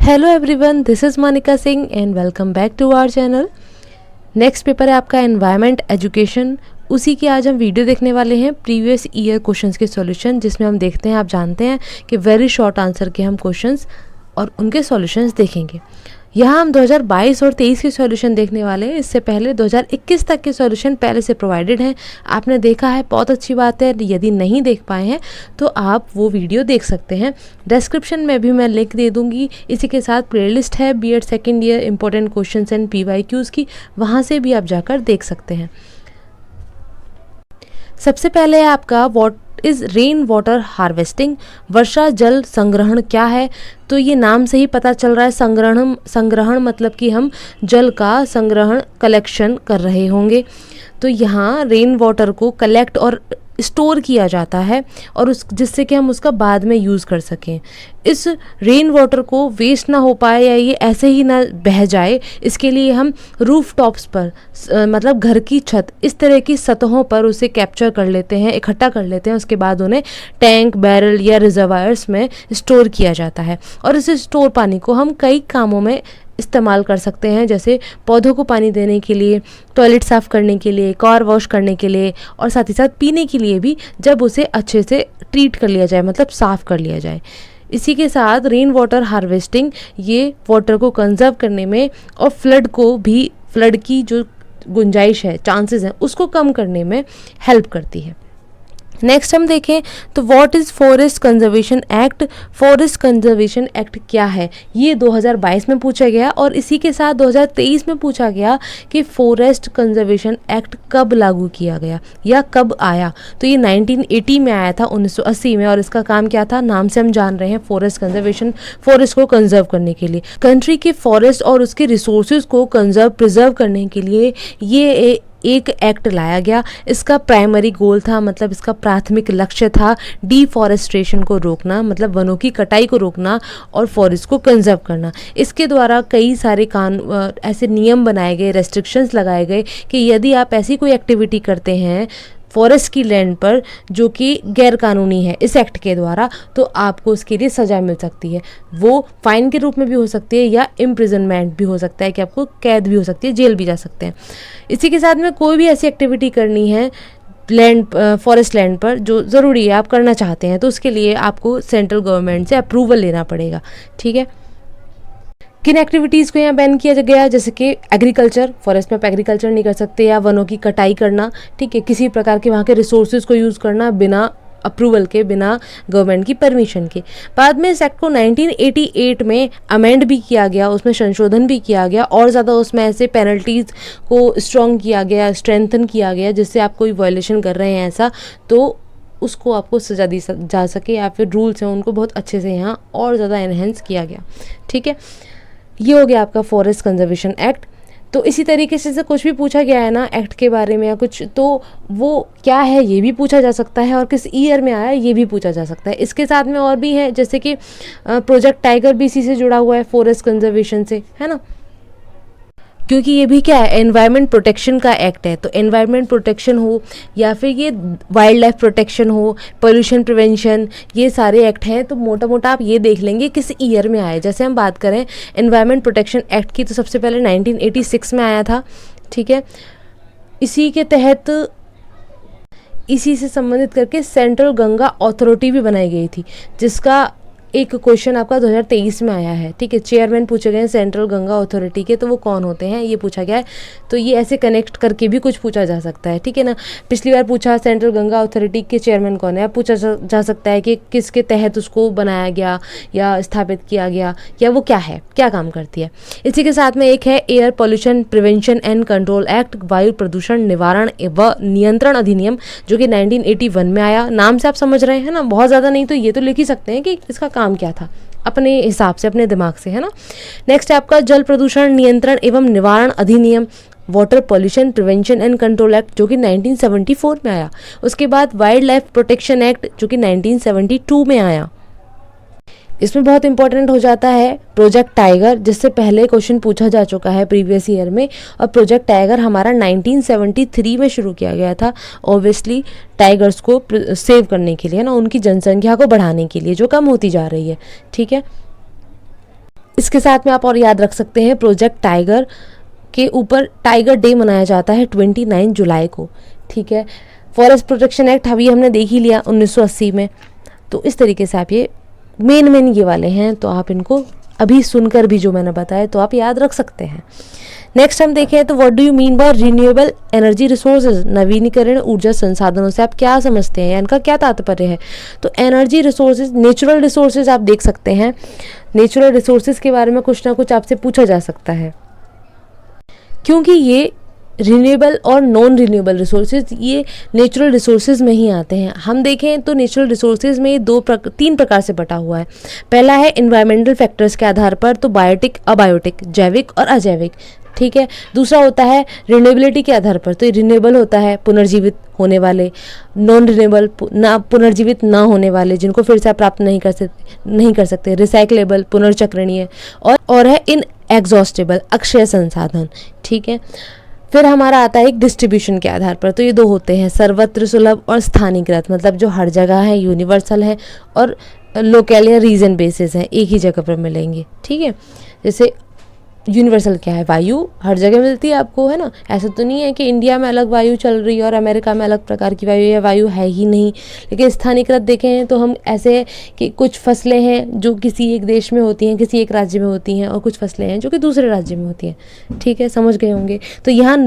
Hello everyone, this is Monika Singh and welcome back to our channel. Next paper है आपका environment education. उसी की आज हम वीडियो देखने वाले हैं, प्रीवियस ईयर क्वेश्चंस के सॉल्यूशन, जिसमें हम देखते हैं, आप जानते हैं कि वेरी शॉर्ट आंसर के हम क्वेश्चंस और उनके सॉल्यूशंस देखेंगे। यहाँ हम 2022 और 23 के सॉल्यूशन देखने वाले हैं। इससे पहले 2021 तक के सॉल्यूशन पहले से प्रोवाइडेड हैं, आपने देखा है, बहुत अच्छी बात है। यदि नहीं देख पाए हैं तो आप वो वीडियो देख सकते हैं, डिस्क्रिप्शन में भी मैं लिंक दे दूँगी। इसी के साथ प्लेलिस्ट है BEd second year important questions and PYQs की, वहाँ से भी आप जाकर देख सकते हैं। सबसे पहले है आपका what is rain water harvesting, वर्षा जल संग्रहण क्या है। तो ये नाम से ही पता चल रहा है, संग्रहण मतलब कि हम जल का संग्रहण कलेक्शन कर रहे होंगे। तो यहाँ रेन वाटर को कलेक्ट और स्टोर किया जाता है और जिससे कि हम उसका बाद में यूज़ कर सकें। इस रेन वाटर को वेस्ट ना हो पाए या ये ऐसे ही ना बह जाए, इसके लिए हम रूफ टॉप्स पर मतलब घर की छत, इस तरह की सतहों पर उसे कैप्चर कर लेते हैं, इकट्ठा कर लेते हैं। उसके बाद उन्हें टैंक, बैरल या रिजर्वायर्स में स्टोर किया जाता है और इस स्टोर पानी को हम कई कामों में इस्तेमाल कर सकते हैं, जैसे पौधों को पानी देने के लिए, टॉयलेट साफ़ करने के लिए, कार वॉश करने के लिए और साथ ही साथ पीने के लिए भी, जब उसे अच्छे से ट्रीट कर लिया जाए, मतलब साफ़ कर लिया जाए। इसी के साथ रेन वाटर हार्वेस्टिंग ये वाटर को कंजर्व करने में और फ्लड की जो गुंजाइश है, चांसेस हैं, उसको कम करने में हेल्प करती है। नेक्स्ट हम देखें तो what is forest conservation act. Forest conservation act क्या है, ये 2022 में पूछा गया और इसी के साथ 2023 में पूछा गया कि फॉरेस्ट कंजर्वेशन एक्ट कब लागू किया गया या कब आया। तो ये 1980 में आया था, 1980 में, और इसका काम क्या था, नाम से हम जान रहे हैं, फॉरेस्ट कंजर्वेशन, फॉरेस्ट को कंजर्व करने के लिए, कंट्री के फॉरेस्ट और उसके रिसोर्सेज को प्रिजर्व करने के लिए ये एक एक्ट लाया गया। इसका प्राइमरी गोल था, मतलब इसका प्राथमिक लक्ष्य था डिफॉरेस्टेशन को रोकना, मतलब वनों की कटाई को रोकना और फॉरेस्ट को कंजर्व करना। इसके द्वारा कई सारे ऐसे नियम बनाए गए, रेस्ट्रिक्शंस लगाए गए कि यदि आप ऐसी कोई एक्टिविटी करते हैं फॉरेस्ट की लैंड पर जो कि गैर कानूनी है इस एक्ट के द्वारा, तो आपको उसके लिए सज़ा मिल सकती है। वो फाइन के रूप में भी हो सकती है या इम्प्रिजनमेंट भी हो सकता है, कि आपको कैद भी हो सकती है, जेल भी जा सकते हैं। इसी के साथ में कोई भी ऐसी एक्टिविटी करनी है फॉरेस्ट लैंड पर जो ज़रूरी है, आप करना चाहते हैं, तो उसके लिए आपको सेंट्रल गवर्नमेंट से अप्रूवल लेना पड़ेगा। ठीक है, किन एक्टिविटीज़ को यहाँ बैन किया गया, जैसे कि एग्रीकल्चर, फॉरेस्ट में आप एग्रीकल्चर नहीं कर सकते, या वनों की कटाई करना, ठीक है, किसी प्रकार के वहाँ के रिसोर्सेज को यूज़ करना बिना अप्रूवल के, बिना गवर्नमेंट की परमिशन के। बाद में इस एक्ट को 1988 में अमेंड भी किया गया, उसमें संशोधन भी किया गया और ज़्यादा उसमें ऐसे पेनल्टीज़ को स्ट्रॉन्ग किया गया, स्ट्रेंथन किया गया, जिससे आप कोई वायलेशन कर रहे हैं ऐसा, तो उसको आपको सज़ा दी जा सके, या फिर रूल्स हैं उनको बहुत अच्छे से यहाँ और ज़्यादा एनहेंस किया गया। ठीक है, ये हो गया आपका फॉरेस्ट कंजर्वेशन एक्ट। तो इसी तरीके से कुछ भी पूछा गया है ना एक्ट के बारे में या कुछ, तो वो क्या है ये भी पूछा जा सकता है और किस ईयर में आया ये भी पूछा जा सकता है। इसके साथ में और भी है, जैसे कि प्रोजेक्ट टाइगर भी इसी से जुड़ा हुआ है, फॉरेस्ट कंजर्वेशन से, है ना, क्योंकि ये भी क्या है, एनवायरनमेंट प्रोटेक्शन का एक्ट है। तो एनवायरनमेंट प्रोटेक्शन हो या फिर ये वाइल्ड लाइफ प्रोटेक्शन हो, पोल्यूशन प्रिवेंशन, ये सारे एक्ट हैं। तो मोटा मोटा आप ये देख लेंगे किस ईयर में आए। जैसे हम बात करें एनवायरनमेंट प्रोटेक्शन एक्ट की, तो सबसे पहले 1986 में आया था। ठीक है, इसी के तहत इसी से संबंधित करके सेंट्रल गंगा अथॉरिटी भी बनाई गई थी, जिसका एक क्वेश्चन आपका 2023 में आया है। ठीक है, चेयरमैन पूछे गए हैं सेंट्रल गंगा अथॉरिटी के, तो वो कौन होते हैं ये पूछा गया है। तो ये ऐसे कनेक्ट करके भी कुछ पूछा जा सकता है। ठीक है ना, पिछली बार पूछा सेंट्रल गंगा अथॉरिटी के चेयरमैन कौन है, अब पूछा जा सकता है कि किसके तहत उसको बनाया गया या स्थापित किया गया, या वो क्या है, क्या काम करती है। इसी के साथ में एक है air pollution prevention and control act, वायु प्रदूषण निवारण व नियंत्रण अधिनियम, जो कि 1981 में आया। नाम से आप समझ रहे हैं ना, बहुत ज़्यादा नहीं तो ये तो लिख ही सकते हैं कि इसका काम क्या था, अपने हिसाब से, अपने दिमाग से, है ना। नेक्स्ट है आपका जल प्रदूषण नियंत्रण एवं निवारण अधिनियम, water pollution prevention and control act, जो कि 1974 में आया। उसके बाद वाइल्ड लाइफ प्रोटेक्शन एक्ट, जो कि 1972 में आया। इसमें बहुत इंपॉर्टेंट हो जाता है प्रोजेक्ट टाइगर, जिससे पहले क्वेश्चन पूछा जा चुका है प्रीवियस ईयर में, और प्रोजेक्ट टाइगर हमारा 1973 में शुरू किया गया था, ऑब्वियसली टाइगर्स को सेव करने के लिए ना, उनकी जनसंख्या को बढ़ाने के लिए जो कम होती जा रही है। ठीक है, इसके साथ में आप और याद रख सकते हैं प्रोजेक्ट टाइगर के ऊपर टाइगर डे मनाया जाता है 29 जुलाई को, ठीक है। फॉरेस्ट प्रोटेक्शन एक्ट अभी हमने देख ही लिया 1980 में। तो इस तरीके से आप ये मेन ये वाले हैं, तो आप इनको अभी सुनकर भी जो मैंने बताया तो आप याद रख सकते हैं। नेक्स्ट हम देखें तो what do you mean by renewable energy resources, नवीनीकरण ऊर्जा संसाधनों से आप क्या समझते हैं, इनका क्या तात्पर्य है। तो एनर्जी रिसोर्सेज, नेचुरल रिसोर्सेज आप देख सकते हैं, नेचुरल रिसोर्सेज के बारे में कुछ ना कुछ आपसे पूछा जा सकता है, क्योंकि ये रिन्यूएबल और नॉन रिन्यूएबल रिसोर्सेज ये नेचुरल रिसोर्सेज में ही आते हैं। हम देखें तो नेचुरल रिसोर्सेज में तीन प्रकार से बटा हुआ है। पहला है इन्वायरमेंटल फैक्टर्स के आधार पर, तो बायोटिक, अबायोटिक, जैविक और अजैविक, ठीक है। दूसरा होता है रिन्यूएबिलिटी के आधार पर, तो रिन्यूएबल होता है पुनर्जीवित होने वाले, नॉन रिन्यूएबल पुनर्जीवित ना होने वाले जिनको फिर से आप प्राप्त नहीं कर सकते, रिसाइक्लेबल पुनर्चक्रणीय, और है इन एग्जॉस्टेबल अक्षय संसाधन, ठीक है। फिर हमारा आता है एक डिस्ट्रीब्यूशन के आधार पर, तो ये दो होते हैं सर्वत्र सुलभ और स्थानीकृत, मतलब जो हर जगह है, यूनिवर्सल है, और लोकल या रीजन बेसिस है, एक ही जगह पर मिलेंगे, ठीक है। जैसे यूनिवर्सल क्या है, वायु हर जगह मिलती है आपको, है ना। ऐसा तो नहीं है कि इंडिया में अलग वायु चल रही है और अमेरिका में अलग प्रकार की वायु, या वायु है ही नहीं। लेकिन स्थानीकृत देखें तो हम ऐसे है कि कुछ फसलें हैं जो किसी एक देश में होती हैं, किसी एक राज्य में होती हैं, और कुछ फसलें हैं जो कि दूसरे राज्य में होती हैं, ठीक है, समझ गए होंगे। तो यहाँ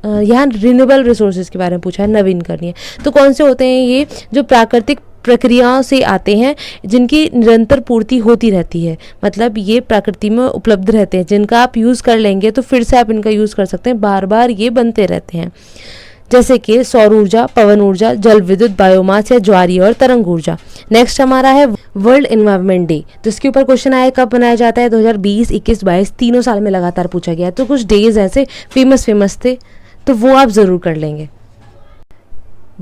यहाँ रिन्यूएबल रिसोर्सेज के बारे में पूछा है, नवीनकरणीय। तो कौन से होते हैं ये, जो प्राकृतिक प्रक्रियाओं से आते हैं, जिनकी निरंतर पूर्ति होती रहती है, मतलब ये प्रकृति में उपलब्ध रहते हैं, जिनका आप यूज़ कर लेंगे तो फिर से आप इनका यूज़ कर सकते हैं, बार बार ये बनते रहते हैं। जैसे कि सौर ऊर्जा, पवन ऊर्जा, जल विद्युत, बायोमास या ज्वारीय और तरंग ऊर्जा। नेक्स्ट हमारा है वर्ल्ड एनवायरनमेंट डे, तो इसके ऊपर क्वेश्चन आया कब मनाया जाता है, 2020, 21, 22 तीनों साल में लगातार पूछा गया है। तो कुछ डेज ऐसे फेमस थे, तो वो आप ज़रूर कर लेंगे।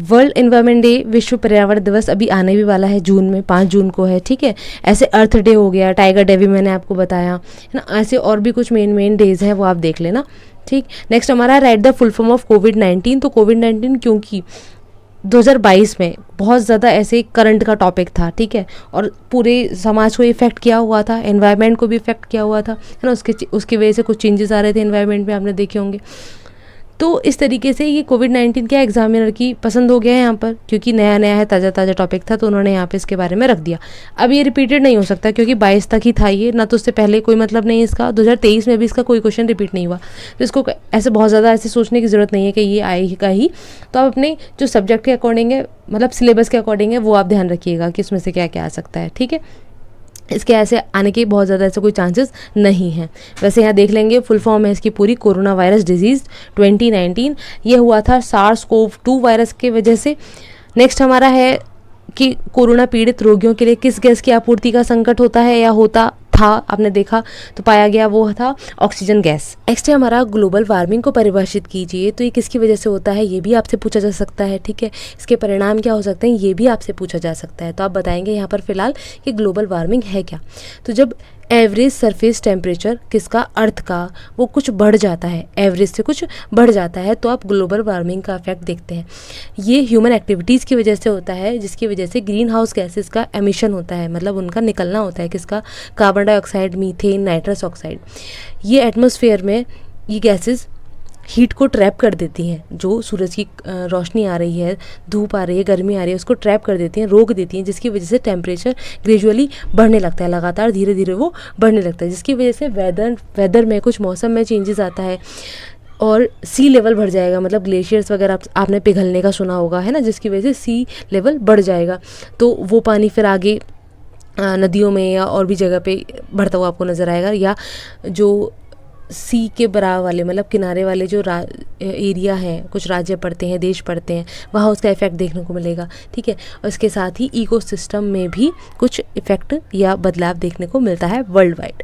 वर्ल्ड एनवायरनमेंट डे, विश्व पर्यावरण दिवस अभी आने भी वाला है जून में, 5 जून को है, ठीक है। ऐसे अर्थ डे हो गया, टाइगर डे भी मैंने आपको बताया, है ना। ऐसे और भी कुछ मेन डेज हैं, वो आप देख लेना, ठीक। नेक्स्ट हमारा write the full form of कोविड-19, तो कोविड-19 क्योंकि 2022 में बहुत ज़्यादा ऐसे करंट का टॉपिक था, ठीक है, और पूरे समाज को इफेक्ट किया हुआ था, एनवायरनमेंट को भी इफेक्ट किया हुआ था, है ना। उसकी वजह से कुछ चेंजेस आ रहे थे एनवायरनमेंट में, आपने देखे होंगे। तो इस तरीके से ये कोविड-19 क्या एग्जामिनर की पसंद हो गया है यहाँ पर, क्योंकि नया है, ताज़ा टॉपिक था, तो उन्होंने यहाँ पे इसके बारे में रख दिया। अब ये रिपीटेड नहीं हो सकता क्योंकि 22 तक ही था ये ना, तो उससे पहले कोई मतलब नहीं इसका, 2023 में भी इसका कोई क्वेश्चन रिपीट नहीं हुआ। तो इसको ऐसे बहुत ज़्यादा ऐसे सोचने की ज़रूरत नहीं है कि ये आएगा ही। तो आप अपने जो सब्जेक्ट के अकॉर्डिंग है, मतलब सिलेबस के अकॉर्डिंग है, वो आप ध्यान रखिएगा कि इसमें से क्या क्या आ सकता है, ठीक है। इसके ऐसे आने के बहुत ज़्यादा ऐसे कोई चांसेस नहीं हैं। वैसे यहाँ देख लेंगे, फुल फॉर्म है इसकी पूरी, कोरोना वायरस डिजीज़ 2019। ये हुआ था SARS-CoV-2 वायरस के वजह से। नेक्स्ट हमारा है कि कोरोना पीड़ित रोगियों के लिए किस गैस की आपूर्ति का संकट होता है या होता था, आपने देखा तो पाया गया वो था ऑक्सीजन गैस। नेक्स्ट है हमारा ग्लोबल वार्मिंग को परिभाषित कीजिए, तो ये किसकी वजह से होता है, ये भी आपसे पूछा जा सकता है, ठीक है। इसके परिणाम क्या हो सकते हैं, ये भी आपसे पूछा जा सकता है। तो आप बताएंगे यहाँ पर फिलहाल कि ग्लोबल वार्मिंग है क्या। तो जब एवरेज सरफेस टेम्परेचर किसका, अर्थ का, वो कुछ बढ़ जाता है, एवरेज से कुछ बढ़ जाता है, तो आप ग्लोबल वार्मिंग का इफेक्ट देखते हैं। ये ह्यूमन एक्टिविटीज़ की वजह से होता है, जिसकी वजह से ग्रीन हाउस गैसेस का एमिशन होता है, मतलब उनका निकलना होता है, किसका, carbon dioxide, methane, nitrous oxide. ये एटमॉस्फेयर में ये गैसेस हीट को ट्रैप कर देती हैं, जो सूरज की रोशनी आ रही है, धूप आ रही है, गर्मी आ रही है, उसको ट्रैप कर देती हैं, रोक देती हैं, जिसकी वजह से टेम्परेचर ग्रेजुअली बढ़ने लगता है, लगातार धीरे धीरे वो बढ़ने लगता है, जिसकी वजह से वेदर में कुछ मौसम में चेंजेस आता है और सी लेवल बढ़ जाएगा, मतलब ग्लेशियर्स वगैरह आपने पिघलने का सुना होगा, है ना, जिसकी वजह से सी लेवल बढ़ जाएगा। तो वो पानी फिर आगे नदियों में या और भी जगह पे बढ़ता हुआ आपको नज़र आएगा, या जो सी के बराबर वाले, मतलब किनारे वाले जो एरिया है, कुछ राज्य पड़ते हैं, देश पड़ते हैं, वहाँ उसका इफेक्ट देखने को मिलेगा, ठीक है। और इसके साथ ही इकोसिस्टम में भी कुछ इफेक्ट या बदलाव देखने को मिलता है वर्ल्ड वाइड।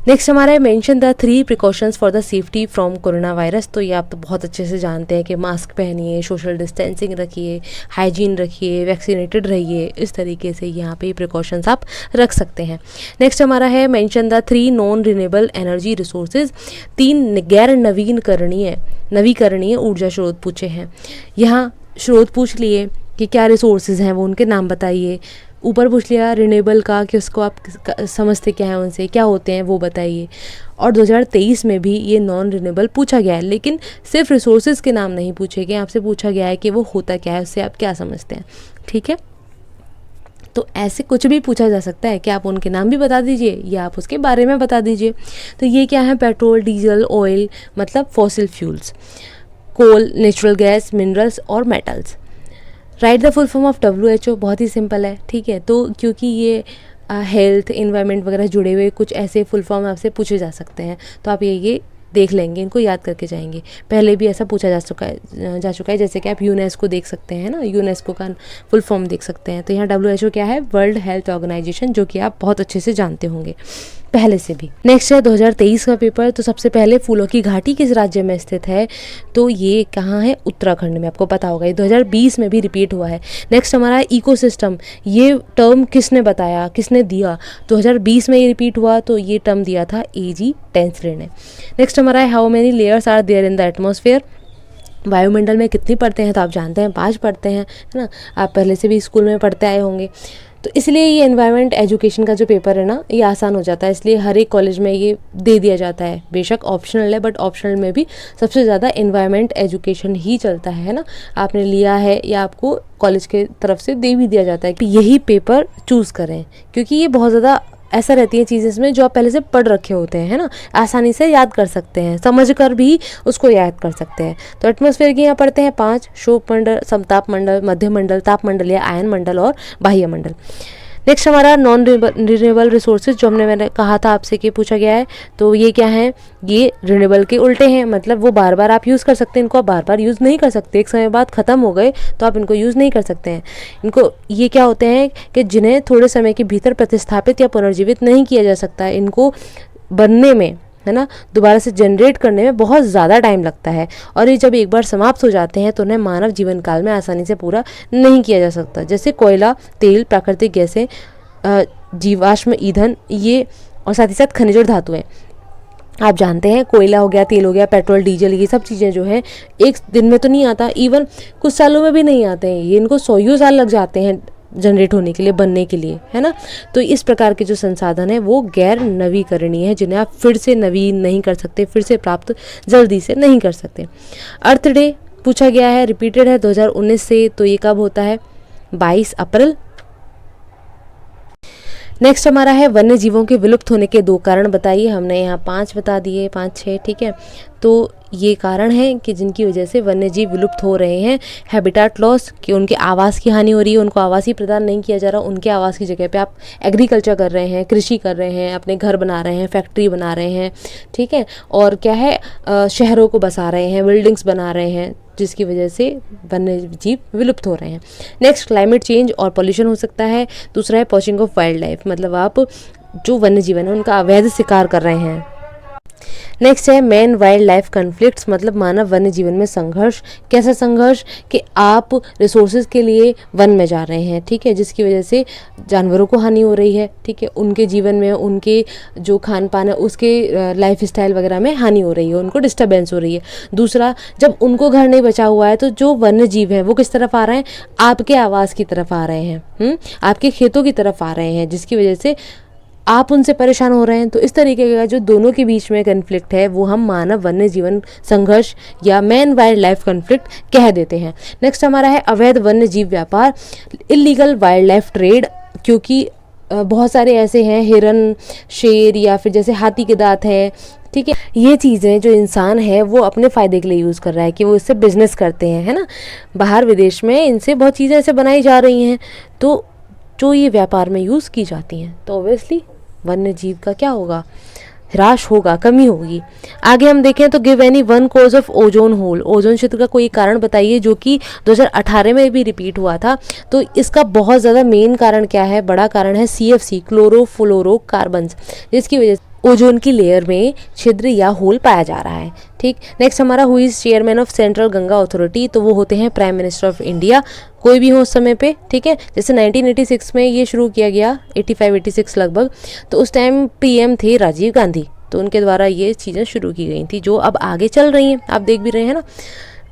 नेक्स्ट हमारा है mention the 3 precautions for the safety from corona virus. तो ये आप तो बहुत अच्छे से जानते हैं कि मास्क पहनिए, सोशल डिस्टेंसिंग रखिए, हाइजीन रखिए, वैक्सीनेटेड रहिए, इस तरीके से यहाँ पे प्रिकॉशंस आप रख सकते हैं। नेक्स्ट हमारा है mention the 3 non renewable energy resources, 3 गैर नवीकरणीय ऊर्जा स्रोत पूछे हैं। यहाँ स्रोत पूछ लिए कि क्या रिसोर्सेज हैं, वो उनके नाम बताइए, ऊपर पूछ लिया रिन्यूएबल का कि उसको आप समझते क्या है, उनसे क्या होते हैं वो बताइए। और 2023 में भी ये नॉन रिन्यूएबल पूछा गया है, लेकिन सिर्फ रिसोर्सेज के नाम नहीं पूछे गए, आपसे पूछा गया है कि वो होता क्या है, उससे आप क्या समझते हैं। ठीक है, तो ऐसे कुछ भी पूछा जा सकता है कि आप उनके नाम भी बता दीजिए या आप उसके बारे में बता दीजिए। तो ये क्या है, पेट्रोल, डीजल, ऑयल मतलब फॉसिल फ्यूल्स, कोल, नेचुरल गैस, मिनरल्स और metals. Right the full form of WHO, बहुत ही सिंपल है। ठीक है, तो क्योंकि ये हेल्थ, इन्वायरमेंट वगैरह जुड़े हुए कुछ ऐसे फुल फॉर्म आपसे पूछे जा सकते हैं, तो आप ये देख लेंगे, इनको याद करके जाएंगे। पहले भी ऐसा पूछा जा चुका है, जैसे कि आप यूनेस्को देख सकते हैं ना, यूनेस्को का फुल फॉर्म देख सकते हैं। तो यहाँ WHO क्या है, वर्ल्ड हेल्थ ऑर्गेनाइजेशन, जो कि आप बहुत अच्छे से जानते होंगे पहले से भी। नेक्स्ट है 2023 का पेपर। तो सबसे पहले फूलों की घाटी किस राज्य में स्थित है, तो ये कहाँ है, उत्तराखंड में, आपको पता होगा। ये 2020 में भी रिपीट हुआ है। नेक्स्ट हमारा इकोसिस्टम, ये टर्म किसने बताया, किसने दिया, 2020 में ये रिपीट हुआ, तो ये टर्म दिया था AG टेंसरे ने। नेक्स्ट हमारा है how many layers are there in the atmosphere, वायुमंडल में कितनी परतें हैं, तो आप जानते हैं 5 परतें हैं, है ना, आप पहले से भी स्कूल में पढ़ते आए होंगे। तो इसलिए ये एनवायरनमेंट एजुकेशन का जो पेपर है ना, ये आसान हो जाता है, इसलिए हर एक कॉलेज में ये दे दिया जाता है। बेशक ऑप्शनल है, बट ऑप्शनल में भी सबसे ज़्यादा एनवायरनमेंट एजुकेशन ही चलता है ना, आपने लिया है या आपको कॉलेज के तरफ से दे भी दिया जाता है कि यही पेपर चूज़ करें, क्योंकि ये बहुत ज़्यादा ऐसा रहती है चीज़ें इसमें जो आप पहले से पढ़ रखे होते हैं, है ना, आसानी से याद कर सकते हैं, समझ कर भी उसको याद कर सकते हैं। तो एटमॉस्फेयर के यहाँ पढ़ते हैं 5, शोक मंडल, समताप मंडल, मध्य मंडल, ताप मंडल या आयन मंडल और बाह्य मंडल। नेक्स्ट हमारा नॉन रिन्यूएबल रिसोर्सेज, जो मैंने कहा था आपसे कि पूछा गया है, तो ये क्या है, ये रिन्यूएबल के उल्टे हैं, मतलब वो बार बार आप यूज़ कर सकते हैं, इनको आप बार बार यूज़ नहीं कर सकते, एक समय बाद ख़त्म हो गए तो आप इनको यूज़ नहीं कर सकते हैं। इनको ये क्या होते हैं कि जिन्हें थोड़े समय के भीतर प्रतिस्थापित या पुनर्जीवित नहीं किया जा सकता है, इनको बनने में, है ना, दोबारा से जनरेट करने में बहुत ज़्यादा टाइम लगता है, और ये जब एक बार समाप्त हो जाते हैं तो उन्हें मानव जीवन काल में आसानी से पूरा नहीं किया जा सकता। जैसे कोयला, तेल, प्राकृतिक गैसें, जीवाश्म ईंधन, ये और साथ ही साथ खनिज और धातुएं। आप जानते हैं कोयला हो गया, तेल हो गया, पेट्रोल, डीजल, ये सब चीज़ें जो है एक दिन में तो नहीं आता, इवन कुछ सालों में भी नहीं आते हैं, ये इनको 100 साल लग जाते हैं जनरेट होने के लिए, बनने के लिए, है ना। तो इस प्रकार के जो संसाधन है वो गैर नवीकरणीय है, जिन्हें आप फिर से नवीन नहीं कर सकते, फिर से प्राप्त जल्दी से नहीं कर सकते। अर्थ डे पूछा गया है, रिपीटेड है 2019 से, तो ये कब होता है, 22 अप्रैल। नेक्स्ट हमारा है वन्य जीवों के विलुप्त होने के 2 कारण बताइए। हमने यहाँ 5 बता दिए, 5-6, ठीक है। तो ये कारण है कि जिनकी वजह से वन्य जीव विलुप्त हो रहे हैं। हैबिटाट लॉस, कि उनके आवास की हानि हो रही है, उनको आवास ही प्रदान नहीं किया जा रहा, उनके आवास की जगह पे आप एग्रीकल्चर कर रहे हैं, कृषि कर रहे हैं, अपने घर बना रहे हैं, फैक्ट्री बना रहे हैं, ठीक है, और क्या है, शहरों को बसा रहे हैं, बिल्डिंग्स बना रहे हैं, जिसकी वजह से वन्य जीव विलुप्त हो रहे हैं। नेक्स्ट क्लाइमेट चेंज और पॉल्यूशन हो सकता है। दूसरा है पॉचिंग ऑफ वाइल्ड लाइफ, मतलब आप जो वन्य जीवन है उनका अवैध शिकार कर रहे हैं। नेक्स्ट है मैन वाइल्ड लाइफ कन्फ्लिक्ट्स, मतलब मानव वन्य जीवन में संघर्ष। कैसा संघर्ष, कि आप रिसोर्सेज के लिए वन में जा रहे हैं, ठीक है, जिसकी वजह से जानवरों को हानि हो रही है, ठीक है, उनके जीवन में, उनके जो खान पान है उसके लाइफ स्टाइल वगैरह में हानि हो रही है, उनको डिस्टर्बेंस हो रही है। दूसरा, जब उनको घर नहीं बचा हुआ है तो जो वन्य जीव हैं वो किस तरफ आ रहे हैं, आपके आवास की तरफ आ रहे हैं, आपके खेतों की तरफ आ रहे हैं, जिसकी वजह से आप उनसे परेशान हो रहे हैं। तो इस तरीके का जो दोनों के बीच में कन्फ्लिक्ट है वो हम मानव वन्य जीवन संघर्ष या मैन वाइल्ड लाइफ कन्फ्लिक्ट कह देते हैं। नेक्स्ट हमारा है अवैध वन्य जीव व्यापार, इलीगल वाइल्ड लाइफ ट्रेड, क्योंकि बहुत सारे ऐसे हैं, हिरन, शेर या फिर जैसे हाथी के दांत हैं, ठीक है, ये चीज़ें जो इंसान है वो अपने फ़ायदे के लिए यूज़ कर रहा है, कि वो इससे बिजनेस करते हैं, है ना, बाहर विदेश में इनसे बहुत चीज़ें ऐसे बनाई जा रही हैं, तो जो ये व्यापार में यूज़ की जाती हैं, तो ऑब्वियसली वन्य जीव का क्या होगा, ह्रास होगा, कमी होगी। आगे हम देखें तो give any one cause of ozone hole, ozone क्षेत्र का कोई कारण बताइए, जो कि 2018 में भी रिपीट हुआ था। तो इसका बहुत ज़्यादा मेन कारण क्या है, बड़ा कारण है CFC, क्लोरोफ्लोरोकार्बन्स, जिसकी वजह से ओजोन की लेयर में छिद्र या होल पाया जा रहा है, ठीक। नेक्स्ट हमारा who is chairman of central Ganga authority, तो वो होते हैं प्राइम मिनिस्टर ऑफ इंडिया, कोई भी हो उस समय पे, ठीक है। जैसे 1986 में ये शुरू किया गया, 85-86 लगभग, तो उस टाइम PM थे राजीव गांधी, तो उनके द्वारा ये चीज़ें शुरू की गई थी, जो अब आगे चल रही हैं, आप देख भी रहे हैं ना।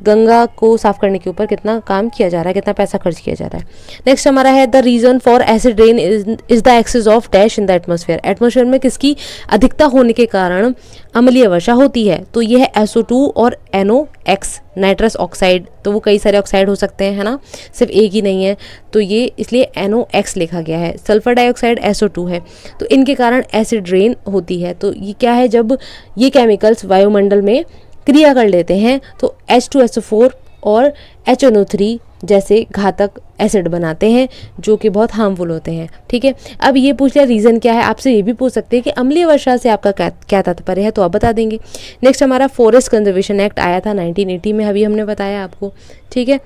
गंगा को साफ करने के ऊपर कितना काम किया जा रहा है, कितना पैसा खर्च किया जा रहा है। नेक्स्ट हमारा है the reason for acid rain is the excess of dash in the atmosphere. Atmosphere में किसकी अधिकता होने के कारण अम्लीय वर्षा होती है? तो ये है SO2 और NOx, नाइट्रस ऑक्साइड। तो वो कई सारे ऑक्साइड हो सकते हैं, है ना, सिर्फ एक ही नहीं है, तो ये इसलिए NOx लिखा गया है। सल्फर डाइऑक्साइड SO2 है। तो इनके कारण एसिड रेन होती है। तो ये क्या है, जब ये केमिकल्स वायुमंडल में क्रिया कर लेते हैं तो H2SO4 और HNO3 जैसे घातक एसिड बनाते हैं जो कि बहुत हार्मफुल होते हैं। ठीक है, अब ये पूछ लिया रीज़न क्या है, आपसे ये भी पूछ सकते हैं कि अम्लीय वर्षा से आपका क्या तात्पर्य है, तो आप बता देंगे। नेक्स्ट हमारा फॉरेस्ट कंजर्वेशन एक्ट आया था 1980 में, अभी हमने बताया आपको। ठीक है,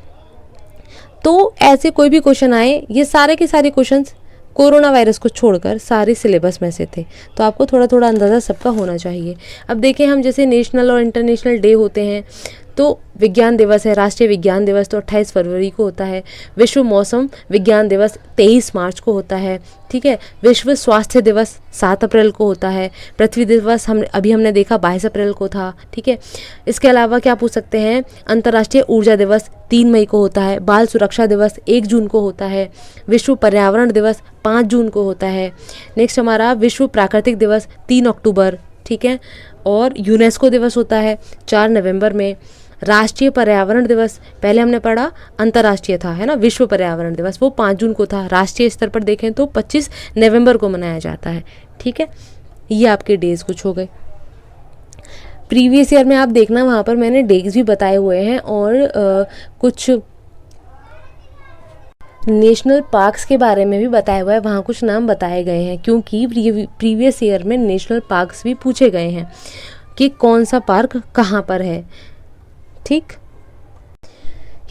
तो ऐसे कोई भी क्वेश्चन आए, ये सारे के सारे क्वेश्चंस कोरोना वायरस को छोड़कर सारे सिलेबस में से थे, तो आपको थोड़ा थोड़ा अंदाज़ा सबका होना चाहिए। अब देखें, हम जैसे नेशनल और इंटरनेशनल डे होते हैं, तो विज्ञान दिवस है, राष्ट्रीय विज्ञान दिवस तो 28 फरवरी को होता है। विश्व मौसम विज्ञान दिवस 23 मार्च को होता है। ठीक है, विश्व स्वास्थ्य दिवस 7 अप्रैल को होता है। पृथ्वी दिवस हमने देखा 22 अप्रैल को था। ठीक है, इसके अलावा क्या पूछ सकते हैं, अंतर्राष्ट्रीय ऊर्जा दिवस 3 मई को होता है। बाल सुरक्षा दिवस 1 जून को होता है। विश्व पर्यावरण दिवस 5 जून को होता है। नेक्स्ट हमारा विश्व प्राकृतिक दिवस 3 अक्टूबर। ठीक है, और यूनेस्को दिवस होता है 4 नवंबर में। राष्ट्रीय पर्यावरण दिवस पहले हमने पढ़ा अंतर्राष्ट्रीय था, है ना, विश्व पर्यावरण दिवस वो 5 जून को था। राष्ट्रीय स्तर पर देखें तो 25 नवंबर को मनाया जाता है। ठीक है, ये आपके डेज कुछ हो गए। प्रीवियस ईयर में आप देखना, वहाँ पर मैंने डेज भी बताए हुए हैं और कुछ नेशनल पार्क्स के बारे में भी बताया हुआ है, वहाँ कुछ नाम बताए गए हैं, क्योंकि प्रीवियस ईयर में नेशनल पार्क्स भी पूछे गए हैं कि कौन सा पार्क कहाँ पर है। ठीक,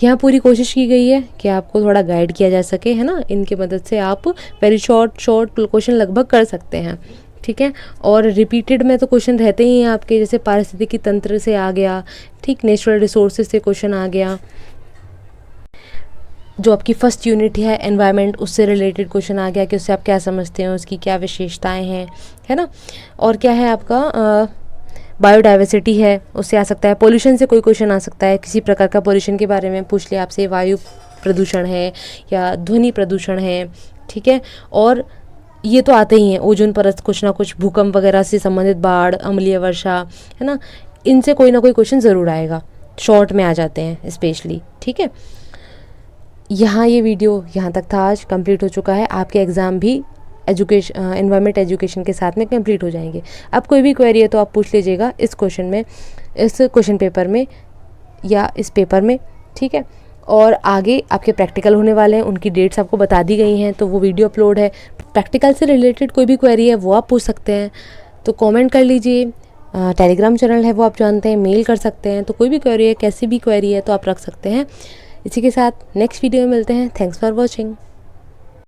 यहाँ पूरी कोशिश की गई है कि आपको थोड़ा गाइड किया जा सके, है ना, इनकी मदद से आप वेरी शॉर्ट क्वेश्चन लगभग कर सकते हैं। ठीक है, और रिपीटेड में तो क्वेश्चन रहते ही हैं आपके, जैसे पारिस्थितिकी तंत्र से आ गया, ठीक, नेचुरल रिसोर्सेज से क्वेश्चन आ गया। जो आपकी फर्स्ट यूनिट है एनवायरनमेंट, उससे रिलेटेड क्वेश्चन आ गया कि उससे आप क्या समझते हैं, उसकी क्या विशेषताएं हैं, है ना। और क्या है आपका बायोडाइवर्सिटी है, उससे आ सकता है। पोल्यूशन से कोई क्वेश्चन आ सकता है, किसी प्रकार का पोल्यूशन के बारे में पूछ लिया आपसे, वायु प्रदूषण है या ध्वनि प्रदूषण है। ठीक है, और ये तो आते ही हैं, ओजोन परत, कुछ ना कुछ भूकंप वगैरह से संबंधित, बाढ़, अम्लीय वर्षा, है ना, इनसे कोई ना कोई क्वेश्चन ज़रूर आएगा, शॉर्ट में आ जाते हैं स्पेशली। ठीक है, यहाँ ये वीडियो यहाँ तक था, आज कंप्लीट हो चुका है। आपके एग्ज़ाम भी एनवायरनमेंट एजुकेशन के साथ में कंप्लीट हो जाएंगे। अब कोई भी क्वेरी है तो आप पूछ लीजिएगा इस क्वेश्चन में, इस क्वेश्चन पेपर में या इस पेपर में। ठीक है, और आगे आपके प्रैक्टिकल होने वाले हैं, उनकी डेट्स आपको बता दी गई हैं, तो वो वीडियो अपलोड है। प्रैक्टिकल से रिलेटेड कोई भी क्वेरी है वो आप पूछ सकते हैं, तो कमेंट कर लीजिए। टेलीग्राम चैनल है वो आप जानते हैं, मेल कर सकते हैं। तो कोई भी क्वेरी है, कैसी भी क्वेरी है तो आप रख सकते हैं। इसी के साथ नेक्स्ट वीडियो में मिलते हैं। Thanks for watching.